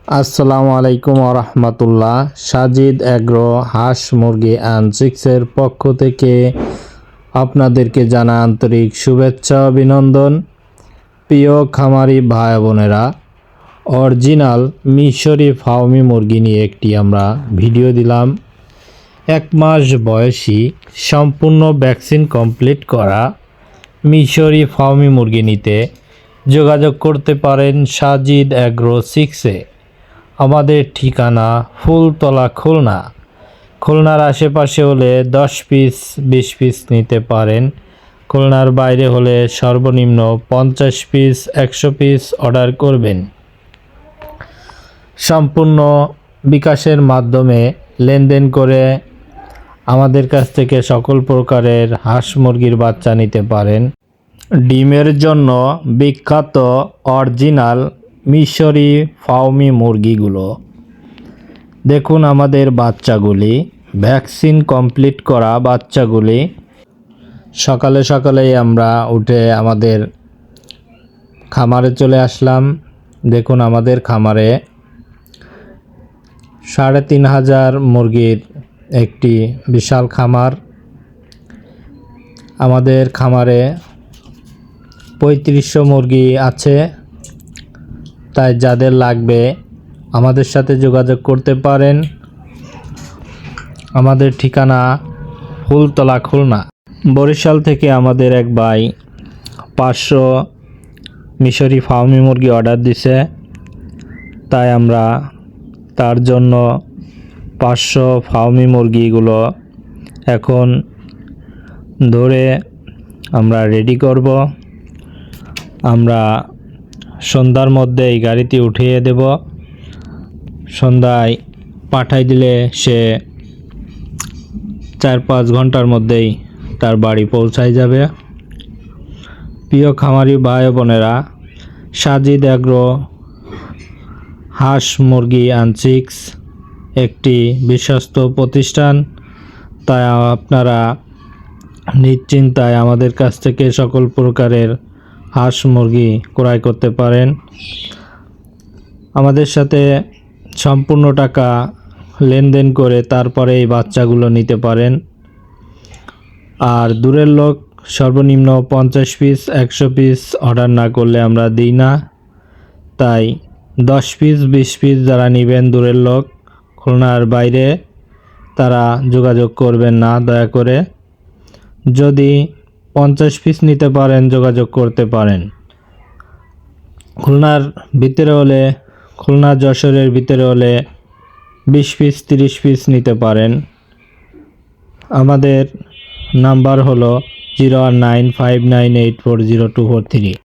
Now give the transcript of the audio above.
আসসালামু আলাইকুম রহমতুল্লাহ। সাজিদ এগ্রো হাঁস মুরগি অ্যান্ড চিক্সের পক্ষ থেকে আপনাদেরকে জানা আন্তরিক শুভেচ্ছা অভিনন্দন। প্রিয় খামারি ভাই বোনেরা, অরিজিনাল মিশরি ফার্মি মুরগি নিয়ে একটি আমরা ভিডিও দিলাম। 1 মাস বয়সী সম্পূর্ণ ভ্যাকসিন কমপ্লিট করা মিশরি ফার্মি মুরগি নিতে যোগাযোগ করতে পারেন সাজিদ এগ্রো 6-এ। আমাদের ঠিকানা ফুলতলা, খুলনা। খুলনার আশেপাশে হলে 10 পিস 20 পিস নিতে পারেন। খুলনার বাইরে হলে সর্বনিম্ন 50 পিস 100 পিস অর্ডার করবেন। সম্পূর্ণ বিকাশের মাধ্যমে লেনদেন করে আমাদের কাছ থেকে সকল প্রকারের হাঁস মুরগির বাচ্চা নিতে পারেন। ডিমের জন্য বিখ্যাত অরিজিনাল মিশরি ফার্মি মুরগিগুলো দেখুন। আমাদের বাচ্চাগুলি ভ্যাকসিন কমপ্লিট করা বাচ্চাগুলি। সকালে সকালেই আমরা উঠে আমাদের খামারে চলে আসলাম। দেখুন আমাদের খামারে 3500 মুরগির একটি বিশাল খামার। আমাদের খামারে 3500 মুরগি আছে। তাই যাদের লাগবে আমাদের সাথে যোগাযোগ করতে পারেন। আমাদের ঠিকানা ফুলতলা, খুলনা। বরিশাল থেকে আমাদের এক ভাই 500 মিশরি ফার্মি মুরগি অর্ডার দিছে। তাই আমরা তার জন্য 500 ফার্মি মুরগিগুলো এখন ধরে আমরা রেডি করব। আমরা সন্ধ্যার মধ্যে এই গাড়িতে উঠিয়ে দেব। সন্ধ্যায় পাঠাই দিলে সে 4-5 ঘন্টার মধ্যেই তার বাড়ি পৌঁছায় যাবে। প্রিয় খামারি ভাই বোনেরা, সাজিদ এগ্রো হাঁস মুরগি অ্যান্ড চিক্স একটি বিশ্বস্ত প্রতিষ্ঠান। তাই আপনারা নিশ্চিন্তায় আমাদের কাছ থেকে সকল প্রকারের হাঁস মুরগি ক্রয় করতে পারেন। আমাদের সাথে সম্পূর্ণ টাকা লেনদেন করে তারপরে এই বাচ্চাগুলো নিতে পারেন। আর দূরের লোক সর্বনিম্ন 50 পিস 100 পিস অর্ডার না করলে আমরা দিই না। তাই 10 পিস 20 পিস যারা নেবেন দূরের লোক খুলনার বাইরে, তারা যোগাযোগ করবেন না দয়া করে। যদি 50 পিস নিতে পারেন যোগাযোগ করতে পারেন। খুলনার ভিতরে হলে, খুলনা যশোরের ভিতরে হলে 20 পিস 30 পিস নিতে পারেন। আমাদের নাম্বার হলো 01959840243।